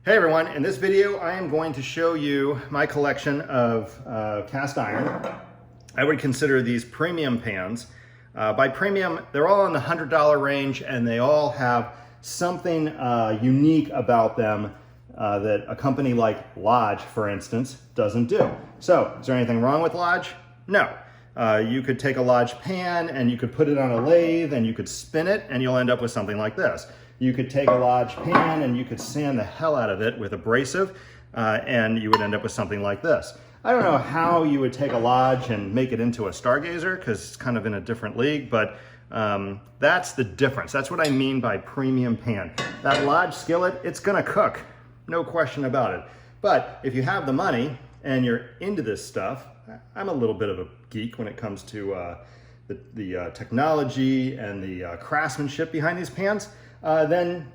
Hey everyone, in this video I am going to show you my collection of cast iron. I would consider these premium pans. By premium, they're all in the $100 range and they all have something unique about them that a company like Lodge, for instance, doesn't do. So, is there anything wrong with Lodge? No. You could take a Lodge pan and you could put it on a lathe and you could spin it and you'll end up with something like this. You could take a Lodge pan and you could sand the hell out of it with abrasive and you would end up with something like this. I don't know how you would take a Lodge and make it into a Stargazer because it's kind of in a different league, but that's the difference. That's what I mean by premium pan. That Lodge skillet, it's gonna cook, no question about it. But if you have the money and you're into this stuff, I'm a little bit of a geek when it comes to the technology and the craftsmanship behind these pans. Then,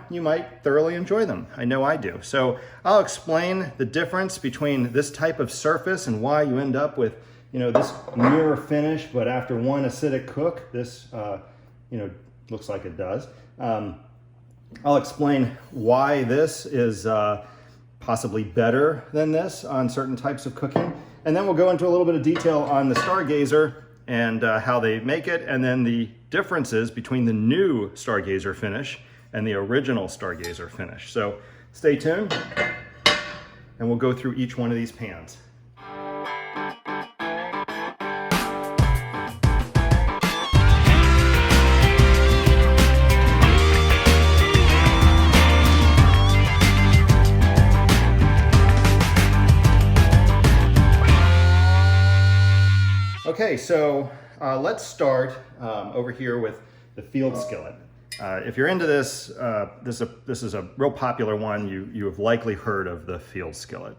you might thoroughly enjoy them. I know I do. So I'll explain the difference between this type of surface and why you end up with, this mirror finish, but after one acidic cook, this, looks like it does. I'll explain why this is possibly better than this on certain types of cooking. And then we'll go into a little bit of detail on the Stargazer and how they make it, and then the differences between the new Stargazer finish and the original Stargazer finish. So stay tuned, and we'll go through each one of these pans. Okay, so let's start over here with the field skillet. If you're into this, this is a real popular one. You have likely heard of the field skillet.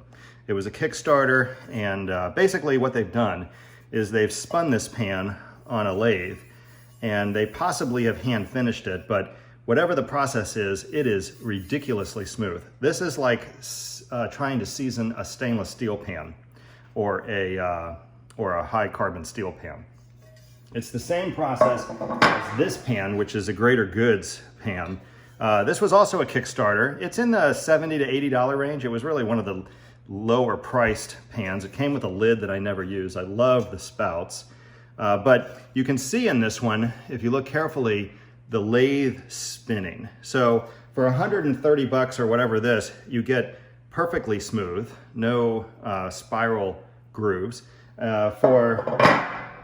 It was a Kickstarter, and basically what they've done is they've spun this pan on a lathe, and they possibly have hand finished it, but whatever the process is, it is ridiculously smooth. This is like trying to season a stainless steel pan or a high carbon steel pan. It's the same process as this pan, which is a GreaterGoods pan. This was also a Kickstarter. It's in the $70 to $80 range. It was really one of the lower priced pans. It came with a lid that I never use. I love the spouts. But you can see in this one, if you look carefully, the lathe spinning. So for 130 bucks or whatever this, you get perfectly smooth, no spiral grooves. For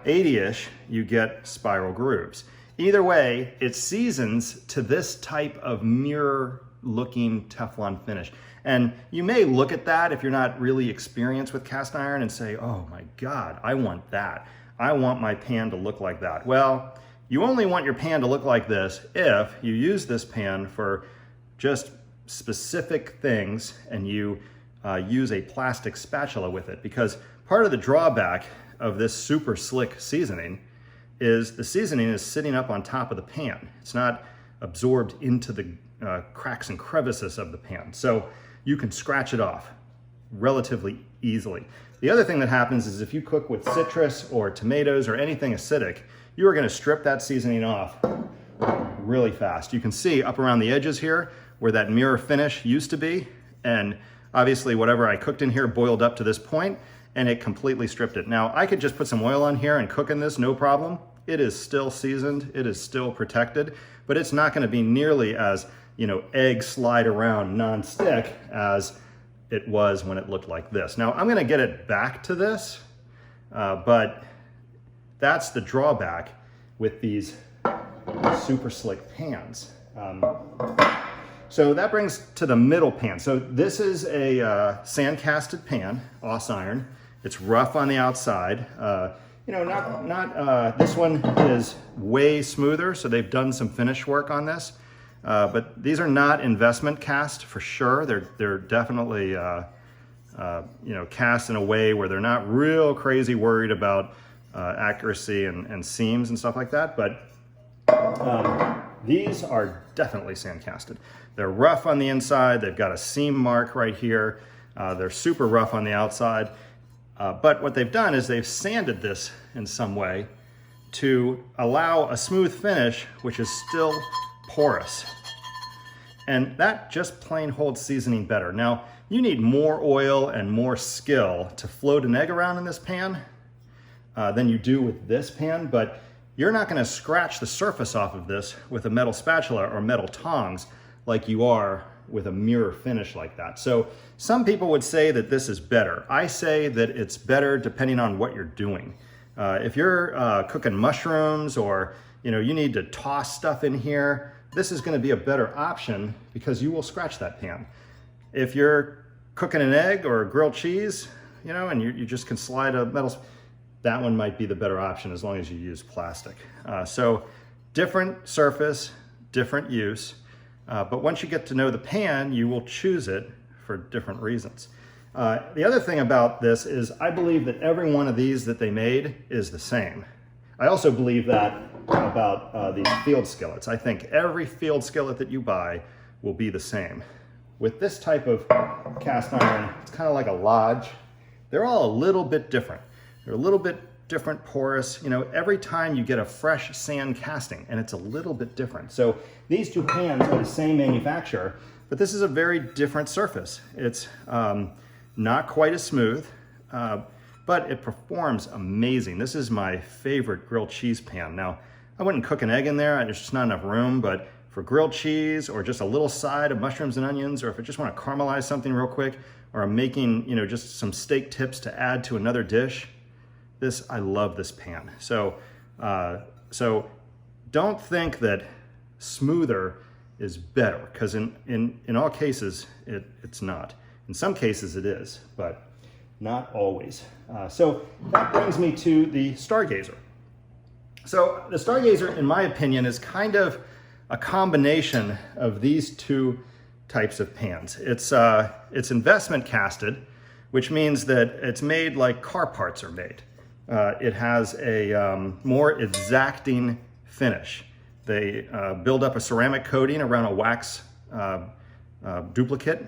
80-ish, you get spiral grooves. Either way, it seasons to this type of mirror-looking Teflon finish. And you may look at that if you're not really experienced with cast iron and say, oh my God, I want that. I want my pan to look like that. Well, you only want your pan to look like this if you use this pan for just specific things and you use a plastic spatula with it, because part of the drawback of this super slick seasoning is the seasoning is sitting up on top of the pan. It's not absorbed into the cracks and crevices of the pan. So you can scratch it off relatively easily. The other thing that happens is if you cook with citrus or tomatoes or anything acidic, you are gonna strip that seasoning off really fast. You can see up around the edges here where that mirror finish used to be, and obviously whatever I cooked in here boiled up to this point, and it completely stripped it. Now, I could just put some oil on here and cook in this, no problem. It is still seasoned, it is still protected, but it's not gonna be nearly as, egg slide around non-stick as it was when it looked like this. Now, I'm gonna get it back to this, but that's the drawback with these super slick pans. So that brings to the middle pan. So this is a sand-casted pan, Aus iron. It's rough on the outside. This one is way smoother, so they've done some finish work on this. But these are not investment cast for sure. They're definitely cast in a way where they're not real crazy worried about accuracy and seams and stuff like that. But these are definitely sand casted. They're rough on the inside. They've got a seam mark right here. They're super rough on the outside. But what they've done is they've sanded this in some way to allow a smooth finish, which is still porous. And that just plain holds seasoning better. Now, you need more oil and more skill to float an egg around in this pan than you do with this pan, but you're not gonna scratch the surface off of this with a metal spatula or metal tongs like you are with a mirror finish like that. So some people would say that this is better. I say that it's better depending on what you're doing. If you're cooking mushrooms or you need to toss stuff in here, this is gonna be a better option because you will scratch that pan. If you're cooking an egg or a grilled cheese, and you just can slide a metal, that one might be the better option as long as you use plastic. So different surface, different use, but once you get to know the pan, you will choose it for different reasons. The other thing about this is I believe that every one of these that they made is the same. I also believe that about these field skillets. I think every field skillet that you buy will be the same. With this type of cast iron, it's kind of like a lodge. They're all a little bit different. They're a little bit different porous. Every time you get a fresh sand casting, and it's a little bit different. So these two pans are the same manufacturer, but this is a very different surface. It's not quite as smooth, but it performs amazing. This is my favorite grilled cheese pan. Now, I wouldn't cook an egg in there. There's just not enough room, but for grilled cheese or just a little side of mushrooms and onions, or if I just want to caramelize something real quick, or I'm making, just some steak tips to add to another dish, I love this pan. So, so don't think that smoother is better, because in all cases, it's not. In some cases it is, but not always. So that brings me to the Stargazer. So the Stargazer, in my opinion, is kind of a combination of these two types of pans. It's investment casted, which means that it's made like car parts are made. It has a more exacting finish. They build up a ceramic coating around a wax duplicate,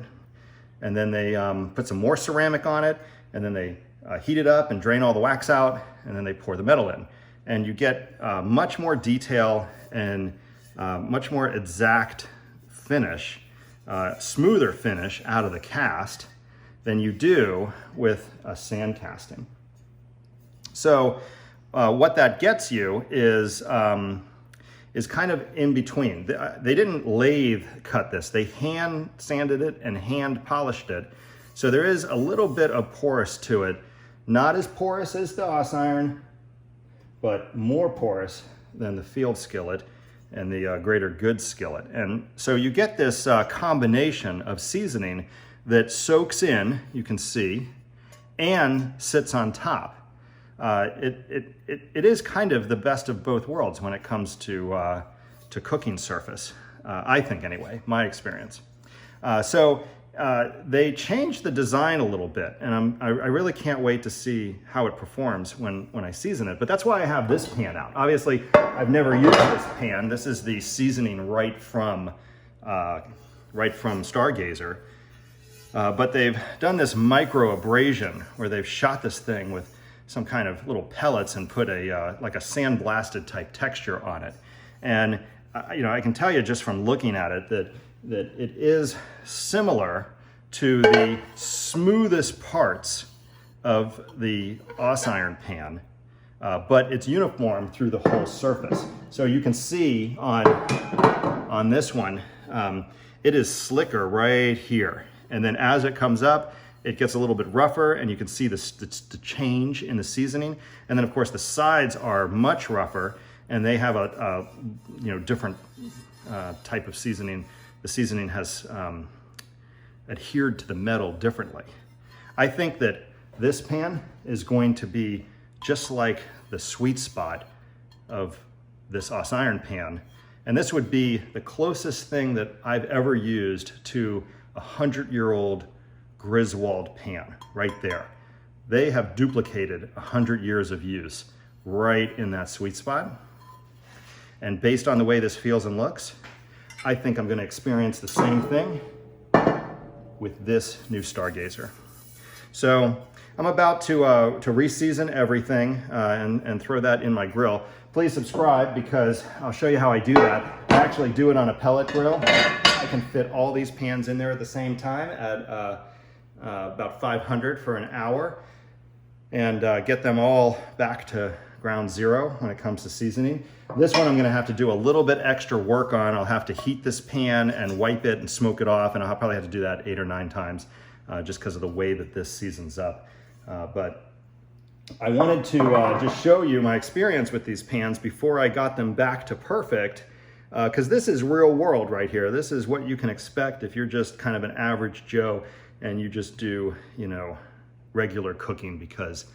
and then they put some more ceramic on it, and then they heat it up and drain all the wax out, and then they pour the metal in. And you get much more detail and much more exact finish, smoother finish out of the cast than you do with a sand casting. So what that gets you is kind of in between. They didn't lathe cut this. They hand sanded it and hand polished it. So there is a little bit of porous to it. Not as porous as the Aus iron, but more porous than the field skillet and the GreaterGoods skillet. And so you get this combination of seasoning that soaks in, you can see, and sits on top. It is kind of the best of both worlds when it comes to cooking surface, I think anyway, my experience. So they changed the design a little bit, and I really can't wait to see how it performs when I season it. But that's why I have this pan out. Obviously, I've never used this pan. This is the seasoning right from Stargazer. But they've done this micro abrasion where they've shot this thing with some kind of little pellets and put like a sandblasted type texture on it. And I can tell you just from looking at it that it is similar to the smoothest parts of the Aus iron pan, but it's uniform through the whole surface. So you can see on this one, it is slicker right here. And then as it comes up, it gets a little bit rougher, and you can see the change in the seasoning. And then of course the sides are much rougher, and they have a different type of seasoning. The seasoning has adhered to the metal differently. I think that this pan is going to be just like the sweet spot of this Aus iron pan. And this would be the closest thing that I've ever used to a 100-year-old Griswold pan right there. They have duplicated 100 years of use right in that sweet spot. And based on the way this feels and looks, I think I'm going to experience the same thing with this new Stargazer. So I'm about to re-season everything and throw that in my grill. Please subscribe, because I'll show you how I do that. I actually do it on a pellet grill. I I can fit all these pans in there at the same time at about 500 for an hour and get them all back to ground zero when it comes to seasoning. This one I'm gonna have to do a little bit extra work on. I'll have to heat this pan and wipe it and smoke it off, and I'll probably have to do that 8 or 9 times just because of the way that this seasons up. But I wanted to just show you my experience with these pans before I got them back to perfect, because this is real world right here. This is what you can expect if you're just kind of an average Joe and you just do, you know, regular cooking because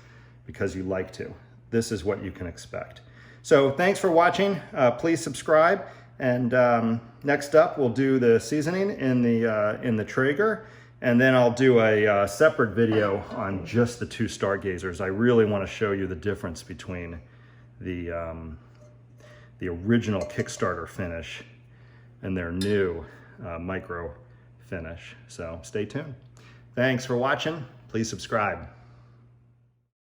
you like to. This is what you can expect. So thanks for watching. Please subscribe. And next up, we'll do the seasoning in the Traeger, and then I'll do a separate video on just the 2 stargazers. I really want to show you the difference between the original Kickstarter finish and their new micro finish. So stay tuned. Thanks for watching. Please subscribe.